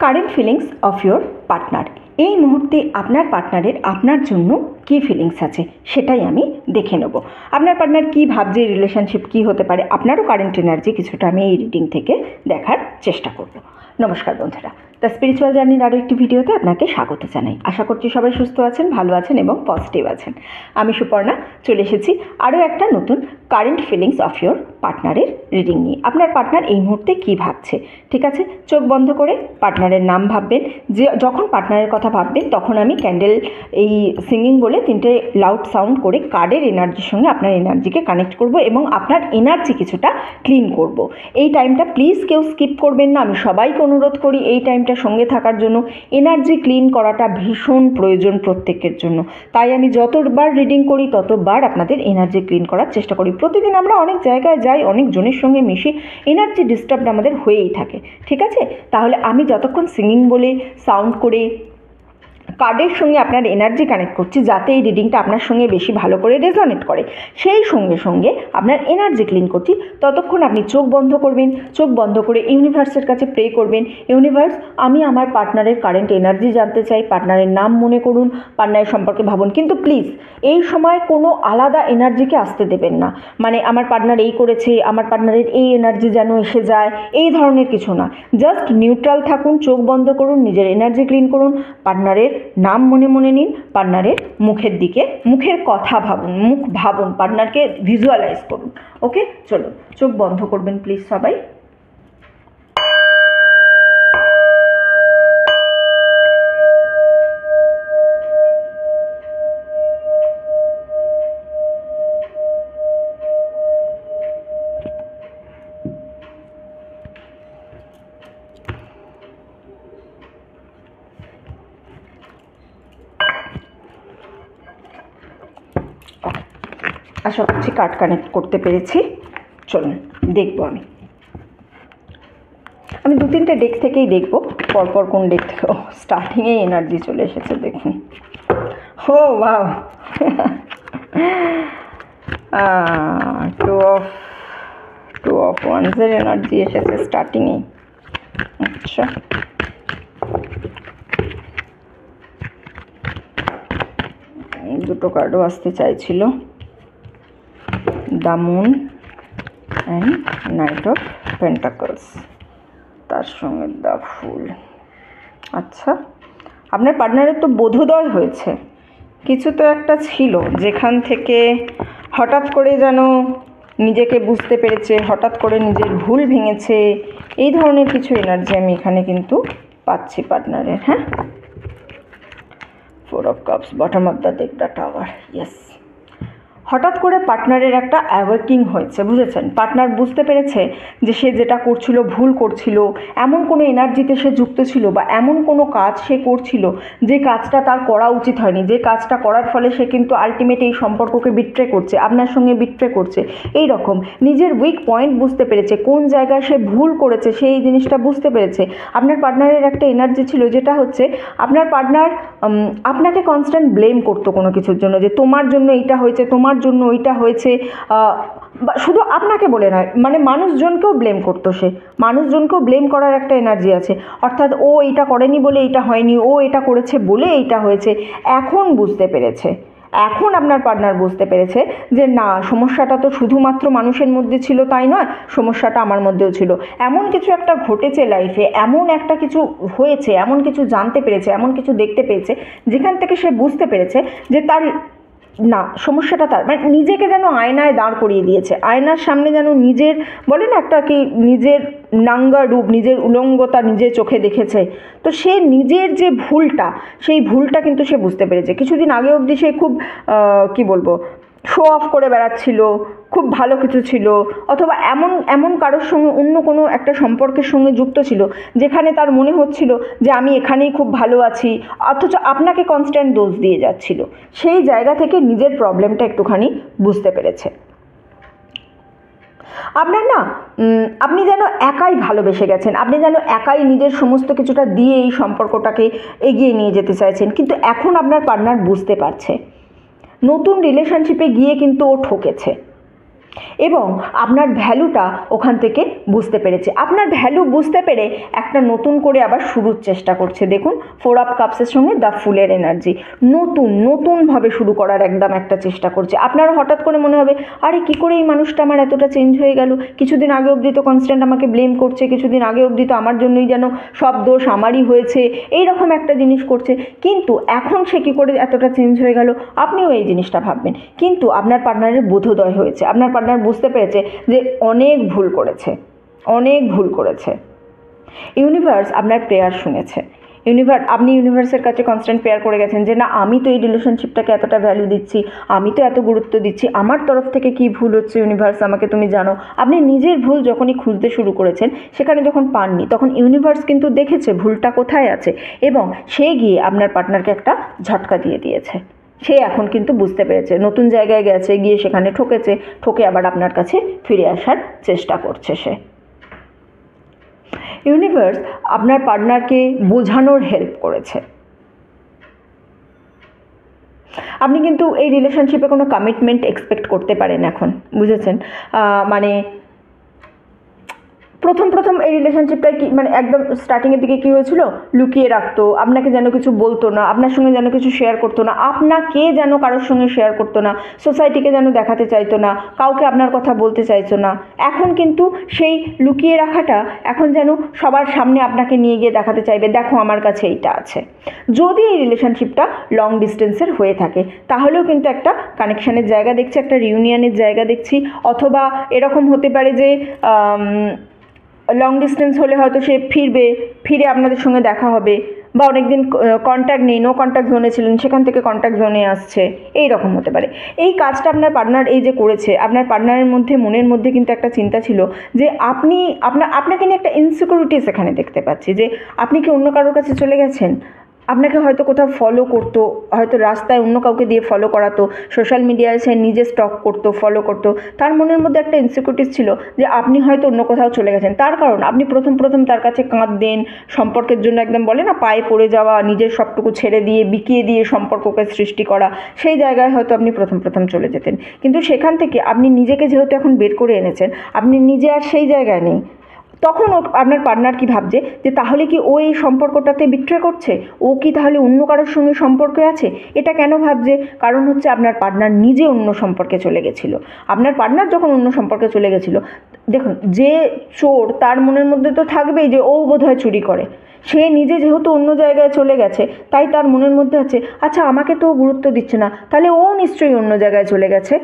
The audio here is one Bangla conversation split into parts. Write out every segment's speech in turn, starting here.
Current feelings of your partner. এই মুহূর্তে আপনার পার্টনারের আপনার জন্য কী ফিলিংস আছে সেটাই আমি দেখে নেব। আপনার পার্টনার কী ভাবছে, রিলেশনশিপ কী হতে পারে, আপনারও কারেন্ট এনার্জি কিছুটা আমি এই রিডিং থেকে দেখার চেষ্টা করব। নমস্কার বন্ধুরা, দ্য স্পিরিচুয়াল জার্নির আরও একটি ভিডিওতে আপনাকে স্বাগত জানাই। আশা করছি সবাই সুস্থ আছেন, ভালো আছেন এবং পজিটিভ আছেন। আমি সুপর্ণা চলে এসেছি আরও একটা নতুন কারেন্ট ফিলিংস অফ ইয়োর পার্টনারের রিডিং নিয়ে। আপনার পার্টনার এই মুহূর্তে কী ভাবছে, ঠিক আছে? চোখ বন্ধ করে পার্টনারের নাম ভাববেন। যে যখন পার্টনারের কথা ভাববেন তখন আমি ক্যান্ডেল এই সিঙ্গিং বলে তিনটে লাউড সাউন্ড করে কার্ডের এনার্জির সঙ্গে আপনার এনার্জিকে কানেক্ট করব এবং আপনার এনার্জি কিছুটা ক্লিন করব। এই টাইমটা প্লিজ কেউ স্কিপ করবেন না। আমি সবাইকে অনুরোধ করি এই টাইমটা সঙ্গে থাকার জন্য। এনার্জি ক্লিন করাটা ভীষণ প্রয়োজন প্রত্যেকের জন্য। তাই আমি যতবার রিডিং করি ততবার আপনাদের এনার্জি ক্লিন করার চেষ্টা করি। প্রতিদিন আমরা অনেক জায়গায় যাই, অনেক জনের সঙ্গে মিশি, এনার্জি ডিস্টার্ব আমাদের হয়েই থাকে, ঠিক আছে? তাহলে আমি যতক্ষণ সিঙ্গিং বলে সাউন্ড করে কার্ডের সঙ্গে আপনার এনার্জি কানেক্ট করছি যাতে এই রিডিংটা আপনার সঙ্গে বেশি ভালো করে রেজোনেট করে, সেই সঙ্গে সঙ্গে আপনার এনার্জি ক্লিন করছি, ততক্ষণ আপনি চোখ বন্ধ করবেন। চোখ বন্ধ করে ইউনিভার্সের কাছে প্রে করবেন, ইউনিভার্স আমি আমার পার্টনারের কারেন্ট এনার্জি জানতে চাই। পার্টনারের নাম মনে করুন, পার্টনারের সম্পর্কে ভাবুন, কিন্তু প্লিজ এই সময় কোনো আলাদা এনার্জিকে আসতে দেবেন না। মানে আমার পার্টনার এই করেছে, আমার পার্টনারের এই এনার্জি যেন এসে যায়, এই ধরনের কিছু না। জাস্ট নিউট্রাল থাকুন, চোখ বন্ধ করুন, নিজের এনার্জি ক্লিন করুন, পার্টনারের নাম মনে মনে নিন, পার্টনারের মুখের দিকে, মুখের কথা ভাবুন, মুখ ভাবুন, পার্টনারকে ভিজুয়ালাইজ করুন। ওকে, চলুন চোখ বন্ধ করবেন প্লিজ সবাই। আশা করছি কার্ড কানেক্ট করতে পেরেছি। চলুন দেখবো। আমি দু তিনটে ডেক থেকেই দেখবো, পরপর কোন ডেক থেকে। ও, স্টার্টিংয়েই এনার্জি চলে এসেছে, দেখুন। ও ওয়াও, টু অফ ওয়ান্সের এনার্জি এসেছে স্টার্টিংয়েই। আচ্ছা, দুটো কার্ডও আসতে চাইছিল, the moon and night of pentacles, তার সঙ্গে দ্য ফুল। আচ্ছা, আপনার পার্টনারের তো বোধোদয় হয়েছে, কিছু তো একটা ছিল যেখান থেকে হঠাৎ করে যেন নিজেকে বুঝতে পেরেছে, হঠাৎ করে নিজের ভুল ভেঙেছে, এই ধরনের কিছু এনার্জি আমি এখানে কিন্তু পাচ্ছি পার্টনারের। হ্যাঁ, 4 of Cups, bottom of the deck, the tower. Yes, হঠাৎ করে পার্টনারের একটা অ্যাওয়েকিং হয়েছে, বুঝেছেন? পার্টনার বুঝতে পেরেছে যে সে যেটা করছিল ভুল করছিল, এমন কোনো এনার্জিতে সে যুক্ত ছিল বা এমন কোনো কাজ সে করছিল যে কাজটা তার করা উচিত হয়নি, যে কাজটা করার ফলে সে কিন্তু আলটিমেট এই সম্পর্ককে বিট্রে করছে, আপনার সঙ্গে বিট্রে করছে। এই রকম নিজের উইক পয়েন্ট বুঝতে পেরেছে, কোন জায়গায় সে ভুল করেছে সেই জিনিসটা বুঝতে পেরেছে। আপনার পার্টনারের একটা এনার্জি ছিল যেটা হচ্ছে আপনার পার্টনার আপনাকে কনস্ট্যান্ট ব্লেম করতো কোনো কিছুর জন্য, যে তোমার জন্য এইটা হয়েছে, তোমার জন্য ওইটা হয়েছে। শুধু আপনাকে বলে নয়, মানে মানুষজনকেও ব্লেম করতো সে, মানুষজনকেও ব্লেম করার একটা এনার্জি আছে। অর্থাৎ ও এইটা করেনি বলে এইটা হয়নি, ও এটা করেছে বলে এইটা হয়েছে। এখন বুঝতে পেরেছে, এখন আপনার পার্টনার বুঝতে পেরেছে যে না, সমস্যাটা তো শুধুমাত্র মানুষের মধ্যে ছিল তাই নয়, সমস্যাটা আমার মধ্যেও ছিল। এমন কিছু একটা ঘটেছে লাইফে, এমন একটা কিছু হয়েছে, এমন কিছু জানতে পেরেছে, এমন কিছু দেখতে পেয়েছে যেখান থেকে সে বুঝতে পেরেছে যে তার না, সমস্যাটা তার, মানে নিজেকে যেন আয়নায় দাঁড় করিয়ে দিয়েছে, আয়নার সামনে যেন নিজের, বলে না একটা কি, নিজের নাঙ্গা রূপ, নিজের উলঙ্গতা নিজের চোখে দেখেছে। তো সে নিজের যে ভুলটা, সেই ভুলটা কিন্তু সে বুঝতে পেরেছে। কিছুদিন আগে অবধি সে খুব কি বলবো, শো অফ করে বেড়াচ্ছিল, খুব ভালো কিছু ছিল, অথবা এমন কারোর সঙ্গে অন্য কোনো একটা সম্পর্কের সঙ্গে যুক্ত ছিল যেখানে তার মনে হচ্ছিল যে আমি এখানেই খুব ভালো আছি, অথচ আপনাকে কনস্ট্যান্ট দোষ দিয়ে যাচ্ছিল। সেই জায়গা থেকে নিজের প্রবলেমটা একটুখানি বুঝতে পেরেছে। আপনার না, আপনি যেন একাই ভালোবেসে গেছেন, আপনি যেন একাই নিজের সমস্ত কিছুটা দিয়ে এই সম্পর্কটাকে এগিয়ে নিয়ে যেতে চাইছেন। কিন্তু এখন আপনার পার্টনার বুঝতে পারছে নতুন রিলেশনশিপে গিয়ে কিন্তু ও ঠকেছে। এবং আপনার ভ্যালুটা ওখান থেকে বুঝতে পেরেছে। আপনার ভ্যালু বুঝতে পেরে একটা নতুন করে আবার শুরুর চেষ্টা করছে। দেখুন 4 অফ কাপসের সঙ্গে দ্য ফুলের এনার্জি, নতুনভাবে শুরু করার একদম একটা চেষ্টা করছে। আপনারা হঠাৎ করে মনে হবে আরে কী করে এই মানুষটা আমার এতটা চেঞ্জ হয়ে গেল, কিছুদিন আগে অবধি তো কনস্ট্যান্ট আমাকে ব্লেম করছে, কিছুদিন আগে অবধি তো আমার জন্যই যেন সব দোষ আমারই হয়েছে, এইরকম একটা জিনিস করছে, কিন্তু এখন সে কী করে এতটা চেঞ্জ হয়ে গেল, আপনিও এই জিনিসটা ভাববেন। কিন্তু আপনার পার্টনারের বোধোদয় হয়েছে, আপনার পার্টনার বুঝতে পেরেছে যে অনেক ভুল করেছে। ইউনিভার্স আপনার প্রেয়ার শুনেছে। আপনি ইউনিভার্সের কাছে কনস্ট্যান্ট প্রেয়ার করে গেছেন যে না আমি তো এই রিলেশনশিপটাকে এতটা ভ্যালু দিচ্ছি, আমি তো এত গুরুত্ব দিচ্ছি, আমার তরফ থেকে কি ভুল হচ্ছে ইউনিভার্স আমাকে তুমি জানো। আপনি নিজের ভুল যখনই খুঁজতে শুরু করেছেন, সেখানে যখন পাননি তখন ইউনিভার্স কিন্তু দেখেছে ভুলটা কোথায় আছে, এবং সে গিয়ে আপনার পার্টনারকে একটা ঝটকা দিয়ে দিয়েছে। সে এখন কিন্তু বুঝতে পেরেছে, নতুন জায়গায় গেছে, গিয়ে সেখানে ঠকে আবার আপনার কাছে ফিরে আসার চেষ্টা করছে সে। ইউনিভার্স আপনার পার্টনারকে বোঝানোর হেল্প করেছে। আপনি কিন্তু এই রিলেশনশিপে কোনো কমিটমেন্ট এক্সপেক্ট করতে পারেন এখন, বুঝেছেন? মানে প্রথম এই রিলেশনশিপটায় কি মানে একদম স্টার্টিংয়ের দিকে কী হয়েছিল, লুকিয়ে রাখতো, আপনাকে যেন কিছু বলতো না, আপনার সঙ্গে যেন কিছু শেয়ার করতো না, আপনাকে যেন কারোর সঙ্গে শেয়ার করতো না, সোসাইটিকে যেন দেখাতে চাইতো না, কাউকে আপনার কথা বলতে চাইতো না। এখন কিন্তু সেই লুকিয়ে রাখাটা এখন যেন সবার সামনে আপনাকে নিয়ে গিয়ে দেখাতে চাইবে, দেখো আমার কাছে এইটা আছে। যদি এই রিলেশনশিপটা লং ডিস্টেন্সের হয়ে থাকে তাহলেও কিন্তু একটা কানেকশানের জায়গা দেখছি, একটা রিউনিয়নের জায়গা দেখছি। অথবা এরকম হতে পারে যে লং ডিস্টেন্স হলে হয়তো সে ফিরে আপনাদের সঙ্গে দেখা হবে, বা অনেকদিন কন্ট্যাক্ট নেই, নো কন্ট্যাক্ট জোনে ছিলেন, সেখান থেকে কন্ট্যাক্ট জোনে আসছে, এই রকম হতে পারে। এই কাজটা আপনার পার্টনার এই যে করেছে, আপনার পার্টনারের মনের মধ্যে কিন্তু একটা চিন্তা ছিল যে আপনাকে নিয়ে একটা ইনসিকিউরিটিস এখানে দেখতে পাচ্ছি, যে আপনি কি অন্য কারোর কাছে চলে গেছেন, আপনাকে হয়তো কোথাও ফলো করতো, হয়তো রাস্তায় অন্য কাউকে দিয়ে ফলো করাতো, সোশ্যাল মিডিয়ায় সে নিজে স্টক করতো, ফলো করতো। তার মনের মধ্যে একটা ইনসিকিউরিটিস ছিল যে আপনি হয়তো অন্য কোথাও চলে গেছেন, তার কারণ আপনি প্রথম তার কাছে কাঁদতেন, সম্পর্কের জন্য একদম বলে না পায়ে পড়ে যাওয়া, নিজের সবটুকু ছেড়ে দিয়ে বিকিয়ে দিয়ে সম্পর্ককে সৃষ্টি করা, সেই জায়গায় হয়তো আপনি প্রথম চলে যেতেন। কিন্তু সেখান থেকে আপনি নিজেকে যেহেতু এখন বের করে এনেছেন, আপনি নিজে আর সেই জায়গায় নেই। তখন আপনার পার্টনার কি ভাবছে যে তাহলে কি ও এই সম্পর্কটাতে বিট্রে করছে, ও কি তাহলে অন্য কারোর সঙ্গে সম্পর্কে আছে। এটা কেন ভাবছে? কারণ হচ্ছে আপনার পার্টনার নিজে অন্য সম্পর্কে চলে গেছিলো। আপনার পার্টনার যখন অন্য সম্পর্কে চলে গেছিলো, দেখুন যে চোর তার মনের মধ্যে তো থাকবেই যে ও বোধহয় চুরি করে। সে নিজে যেহেতু অন্য জায়গায় চলে গেছে, তাই তার মনের মধ্যে আছে আচ্ছা আমাকে তো গুরুত্ব দিচ্ছে না, তাহলে ও নিশ্চয়ই অন্য জায়গায় চলে গেছে।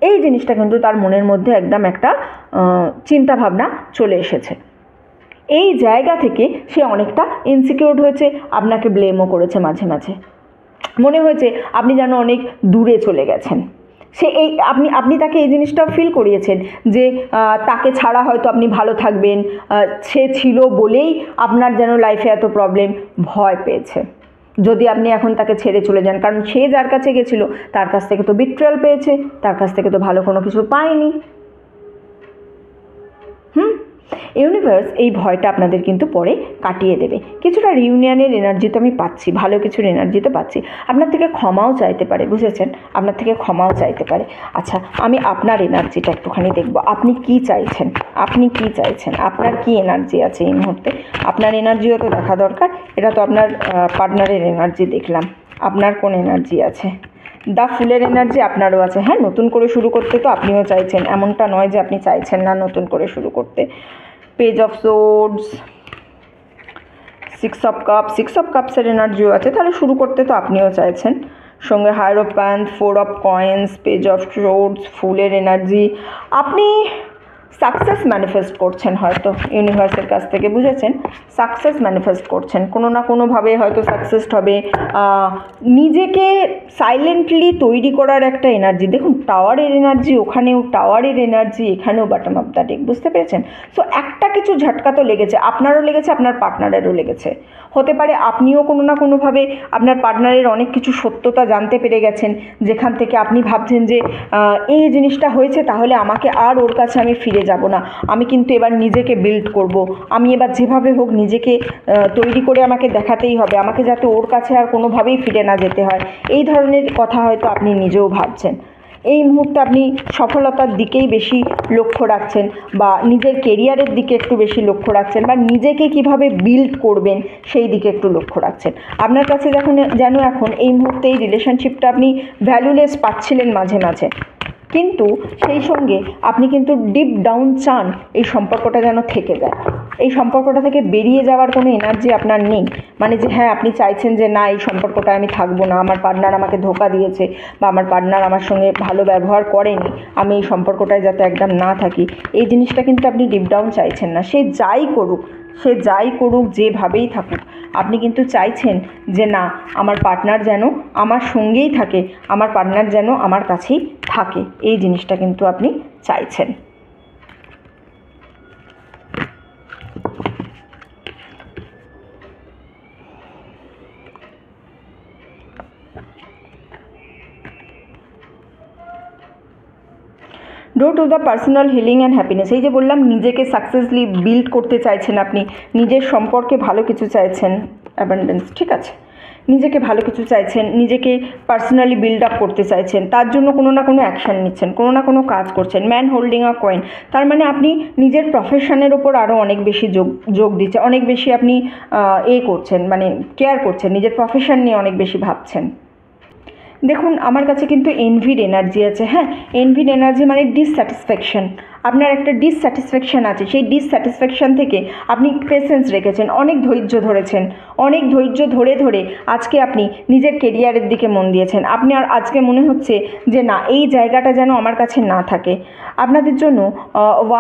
এই জিনিসটা কিন্তু তার মনের মধ্যে একদম একটা চিন্তাভাবনা চলে এসেছে। এই জায়গা থেকে সে অনেকটা ইনসিকিউর হয়েছে, আপনাকে ব্লেমও করেছে মাঝে মাঝে, মনে হয়েছে আপনি যেন অনেক দূরে চলে গেছেন। সে আপনি তাকে এই জিনিসটাও ফিল করিয়েছেন যে তাকে ছাড়া হয়তো আপনি ভালো থাকবেন, সে ছিল বলেই আপনার যেন লাইফে এত প্রবলেম, ভয় পেয়েছে যদি আপনি এখন তাকে ছেড়ে চলে যান। কারণ সে যার কাছে গেছিলো তার কাছ থেকে তো বিট্রেয়াল পেয়েছে, তার কাছ থেকে তো ভালো কোনো কিছু পায়নি। ইউনিভার্স এই ভয়টা আপনাদের কিন্তু পরে কাটিয়ে দেবে। কিছুটা রিউনিয়নের এনার্জি তো আমি পাচ্ছি, ভালো কিছুর এনার্জি তো পাচ্ছি। আপনার থেকে ক্ষমাও চাইতে পারে, বুঝেছেন? আপনার থেকে ক্ষমাও চাইতে পারে। আচ্ছা, আমি আপনার এনার্জিটা একটুখানি দেখব, আপনি কি চাইছেন, আপনার কি এনার্জি আছে এই মুহূর্তে। আপনার এনার্জিও তো দেখা দরকার। এটা তো আপনার পার্টনারের এনার্জি দেখলাম, আপনার কোন এনার্জি আছে? দ্য ফুলের এনার্জি আপনারও আছে। হ্যাঁ, নতুন করে শুরু করতে তো আপনিও চাইছেন, এমনটা নয় যে আপনি চাইছেন না নতুন করে শুরু করতে। পেজ অফ সোর্ডস, 6 অফ কাপসের এনার্জিও আছে, তাহলে শুরু করতে তো আপনিও চাইছেন। সঙ্গে হায়ারোপ্যান্থ, 4 of coins, page of swords, ফুলের এনার্জি। আপনি সাকসেস ম্যানিফেস্ট করছেন হয়তো ইউনিভার্সের কাছ থেকে, বুঝেছেন? সাকসেস ম্যানিফেস্ট করছেন, কোনো না কোনোভাবে হয়তো সাকসেস হবে। নিজেকে সাইলেন্টলি তৈরি করার একটা এনার্জি, দেখুন টাওয়ারের এনার্জি, ওখানেও টাওয়ারের এনার্জি, এখানেও বটম অফ দ্য ডেক, বুঝতে পেরেছেন? সো একটা কিছু ঝটকা তো লেগেছে, আপনারও লেগেছে, আপনার পার্টনারেরও লেগেছে। হতে পারে আপনিও কোনো না কোনোভাবে আপনার পার্টনারের অনেক কিছু সত্যতা জানতে পেরে গেছেন, যেখান থেকে আপনি ভাবছেন যে এই জিনিসটা হয়েছে, তাহলে আমাকে আর ওর কাছে আমি ফিরে যাব না, আমি কিন্তু এবার নিজেকে বিল্ড করব, আমি এবার যেভাবে হোক নিজেকে তৈরি করে আমাকে দেখাতেই হবে, আমাকে যাতে ওর কাছে আর কোনোভাবেই ফিরে না যেতে হয়। এই ধরনের কথা হয়তো আপনি নিজেও ভাবছেন। এই মুহূর্তে আপনি সফলতার দিকেই বেশি লক্ষ্য রাখছেন, বা নিজের কেরিয়ারের দিকে একটু বেশি লক্ষ্য রাখছেন, বা নিজেকে কিভাবে বিল্ড করবেন সেই দিকে একটু লক্ষ্য রাখছেন। আপনার কাছে যেন এখন এই মুহূর্তে এই রিলেশনশিপটা আপনি ভ্যালুলেস পাচ্ছিলেন মাঝে মাঝে, কিন্তু সেই সঙ্গে আপনি কিন্তু ডিপ ডাউন চান এই সম্পর্কটা যেন থেকে যায়। এই সম্পর্কটা থেকে বেরিয়ে যাওয়ার কোনো এনার্জি আপনার নেই, মানে যে হ্যাঁ আপনি চাইছেন যে না এই সম্পর্কটা আমি থাকবো না, আমার পার্টনার আমাকে ধোঁকা দিয়েছে, বা আমার পার্টনার আমার সঙ্গে ভালো ব্যবহার করেনি, আমি এই সম্পর্কটায় যাতে একদম না থাকি, এই জিনিসটা কিন্তু আপনি ডিপ ডাউন চাইছেন না। সে যাই করুক যেভাবেই থাকুক, আপনি কিন্তু চাইছেন যে না আমার পার্টনার যেন আমার সঙ্গেই থাকে, আমার পার্টনার যেন আমার কাছেই থাকে, এই জিনিসটা কিন্তু আপনি চাইছেন। Due to the personal healing and happiness. এই যে বললাম নিজেকে সাকসেসফুলি বিল্ড করতে চাইছেন, আপনি নিজের সম্পর্কে ভালো কিছু চাইছেন, অ্যাবান্ডেন্স, ঠিক আছে, নিজেকে ভালো কিছু চাইছেন, নিজেকে পার্সোনালি বিল্ড আপ করতে চাইছেন, তার জন্য কোনো না কোনো অ্যাকশান নিচ্ছেন, কোনো না কোনো কাজ করছেন। ম্যান হোল্ডিং আ কয়েন, তার মানে আপনি নিজের প্রফেশনের ওপর আরও অনেক বেশি যোগ দিচ্ছেন, অনেক বেশি আপনি করছেন, মানে কেয়ার করছেন, নিজের প্রফেশন নিয়ে অনেক বেশি ভাবছেন। দেখুন আমার কাছে কিন্তু এনভিড এনার্জি আছে। হ্যাঁ, এনভিড এনার্জি মানে ডিসস্যাটিসফ্যাকশন, আপনার একটা ডিসস্যাটিসফ্যাকশান আছে, সেই ডিসস্যাটিসফ্যাকশান থেকে আপনি পেশেন্স রেখেছেন, অনেক ধৈর্য ধরেছেন, অনেক ধৈর্য ধরে আজকে আপনি নিজের কেরিয়ারের দিকে মন দিয়েছেন। আপনি আর আজকে মনে হচ্ছে যে না এই জায়গাটা যেন আমার কাছে না থাকে। আপনাদের জন্য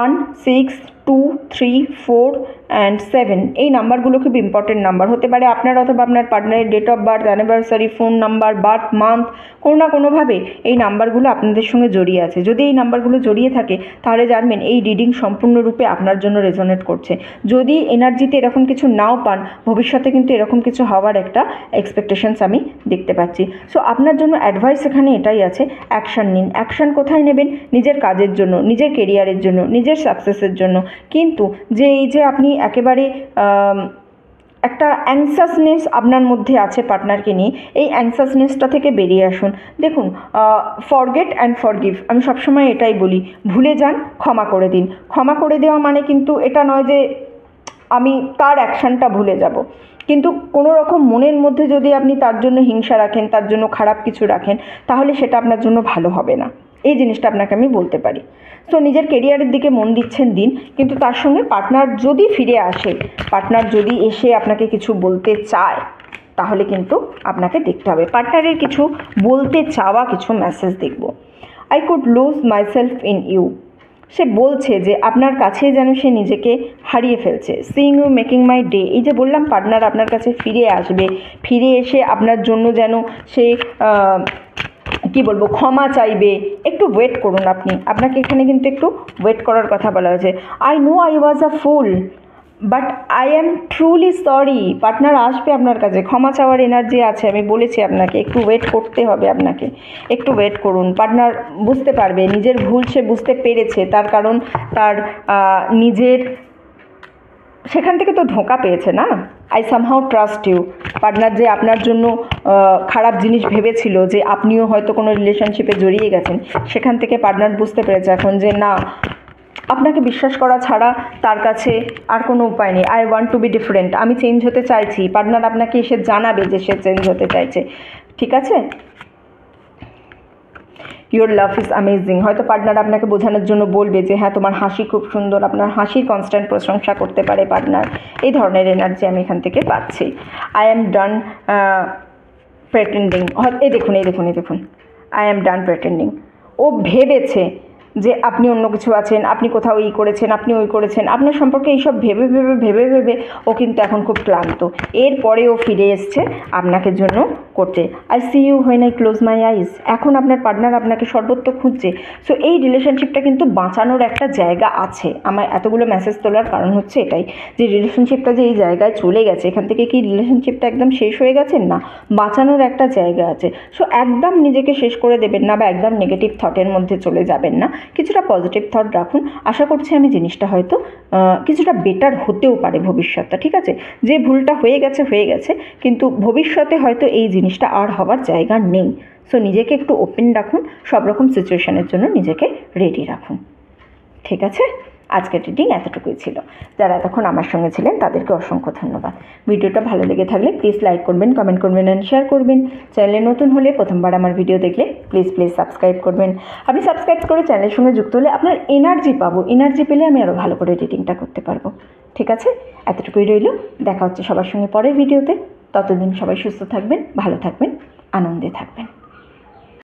1, 6, 2, 3, 4 অ্যান্ড 7 এই নাম্বারগুলো খুব ইম্পর্টেন্ট নাম্বার হতে পারে আপনার অথবা আপনার পার্টনারের date of birth, anniversary, phone number, birth month, কোনো না কোনোভাবে এই নাম্বারগুলো আপনাদের সঙ্গে জড়িয়ে আছে। যদি এই নাম্বারগুলো জড়িয়ে থাকে তাহলে জানবেন এই রিডিং সম্পূর্ণরূপে আপনার জন্য রেজোনেট করছে। যদি এনার্জিতে এরকম কিছু নাও পান, ভবিষ্যতে কিন্তু এরকম কিছু হওয়ার একটা এক্সপেকটেশনস আমি দেখতে পাচ্ছি। সো আপনার জন্য অ্যাডভাইস এখানে এটাই আছে, অ্যাকশান নিন। অ্যাকশান কোথায় নেবেন? নিজের কাজের জন্য, নিজের কেরিয়ারের জন্য, নিজের সাকসেসের জন্য। কিন্তু এই যে আপনি একেবারে একটা অ্যাংসাসনেস আপনার মধ্যে আছে পার্টনারকে নিয়ে, এই অ্যাংসাসনেসটা থেকে বেরিয়ে আসুন। দেখুন, ফরগেট অ্যান্ড ফরগিভ, আমি সবসময় এটাই বলি, ভুলে যান, ক্ষমা করে দিন। ক্ষমা করে দেওয়া মানে কিন্তু এটা নয় যে আমি তার অ্যাকশানটা ভুলে যাব, কিন্তু কোনো রকম মনের মধ্যে যদি আপনি তার জন্য হিংসা রাখেন, তার জন্য খারাপ কিছু রাখেন, তাহলে সেটা আপনার জন্য ভালো হবে না। এই জিনিসটা আপনাকে আমি বলতে পারি। তো নিজের কেরিয়ারের দিকে মন দিচ্ছেন দিন, কিন্তু তার সঙ্গে পার্টনার যদি ফিরে আসে, পার্টনার যদি এসে আপনাকে কিছু বলতে চায়, তাহলে কিন্তু আপনাকে দেখতে হবে পার্টনারের কিছু বলতে চাওয়া কিছু মেসেজ দেখব। I could lose myself in you. সে বলছে যে আপনার কাছে যেন সে নিজেকে হারিয়ে ফেলছে। Seeing you making my day, এই যে বললাম পার্টনার আপনার কাছে ফিরে আসবে, ফিরে এসে আপনার জন্য যেন সে কি বলবো ক্ষমা চাইবে। একটু ওয়েট করুন, আপনাকে এখানে কিন্তু একটু ওয়েট করার কথা বলা হয়েছে। I know I was a full but I am truly sorry. Partner আসবে আপনার কাছে, ক্ষমা চাওয়ার এনার্জি আছে, আমি বলেছি আপনাকে একটু ওয়েট করতে হবে, আপনাকে একটু ওয়েট করুন। পার্টনার বুঝতে পারবে নিজের ভুল, সে বুঝতে পেরেছে, তার কারণ তার নিজের সেখান থেকে তো ধোঁকা পেয়েছে না। I somehow trust you. Partner যে আপনার জন্য খারাপ জিনিস ভেবেছিল, যে আপনিও হয়তো কোনো রিলেশনশিপে জড়িয়ে গেছেন, সেখান থেকে পার্টনার বুঝতে পেরেছে এখন যে না, আপনাকে বিশ্বাস করা ছাড়া তার কাছে আর কোনো উপায় নেই। I want to B different, আমি চেঞ্জ হতে চাইছি। পার্টনার আপনাকে এসে জানাবে যে সে চেঞ্জ হতে চাইছে, ঠিক আছে। ইউর লাভ ইজ অ্যামেজিং, হয়তো পার্টনার আপনাকে বোঝানোর জন্য বলবে যে হ্যাঁ তোমার হাসি খুব সুন্দর, আপনার হাসির কনস্ট্যান্ট প্রশংসা করতে পারে পার্টনার। এই ধরনের এনার্জি আমি এখান থেকে পাচ্ছি। আই অ্যাম ডান প্রেটেন্ডিং, এই দেখুন আই অ্যাম ডান প্রেটেন্ডিং। ও ভেবেছে যে আপনি অন্য কিছু আছেন, আপনি কোথাও এই করেছেন, আপনি ওই করেছেন, আপনার সম্পর্কে এইসব ভেবে ও কিন্তু এখন খুব ক্লান্ত। এরপরে ও ফিরে এসছে আপনাকে জন্য করতে। I see you when I close my eyes. এখন আপনার পার্টনার আপনাকে সর্বত্র খুঁজছে। সো এই রিলেশনশিপটা কিন্তু বাঁচানোর একটা জায়গা আছে। আমার এতগুলো মেসেজ তোলার কারণ হচ্ছে এটাই, যে রিলেশনশিপটা যে এই জায়গায় চলে গেছে, এখান থেকে কি রিলেশনশিপটা একদম শেষ হয়ে গেছে? না, বাঁচানোর একটা জায়গা আছে। সো একদম নিজেকে শেষ করে দেবেন না, বা একদম নেগেটিভ থটের মধ্যে চলে যাবেন না। কিছুটা পজিটিভ থট রাখুন। আশা করছি আমি জিনিসটা হয়তো কিছুটা বেটার হতেও পারে ভবিষ্যৎটা, ঠিক আছে? যে ভুলটা হয়ে গেছে, কিন্তু ভবিষ্যতে হয়তো এই জিনিসটা আর হওয়ার জায়গা নেই। সো নিজেকে একটু ওপেন রাখুন, সব রকম সিচুয়েশানের জন্য নিজেকে রেডি রাখুন, ঠিক আছে? আজকের রিডিং এতটুকুই ছিল। যারা এতক্ষণ আমার সঙ্গে ছিলেন তাদেরকে অসংখ্য ধন্যবাদ। ভিডিওটা ভালো লেগে থাকলে প্লিজ লাইক করবেন, কমেন্ট করবেন অ্যান্ড শেয়ার করবেন। চ্যানেলে নতুন হলে, প্রথমবার আমার ভিডিও দেখলে প্লিজ সাবস্ক্রাইব করবেন। আপনি সাবস্ক্রাইব করে চ্যানেলের সঙ্গে যুক্ত হলে আপনার এনার্জি পাবো, এনার্জি পেলে আমি আরও ভালো করে রিডিংটা করতে পারবো, ঠিক আছে? এতটুকুই রইল। দেখা হচ্ছে সবার সঙ্গে পরের ভিডিওতে। ততদিন সবাই সুস্থ থাকবেন, ভালো থাকবেন, আনন্দে থাকবেন।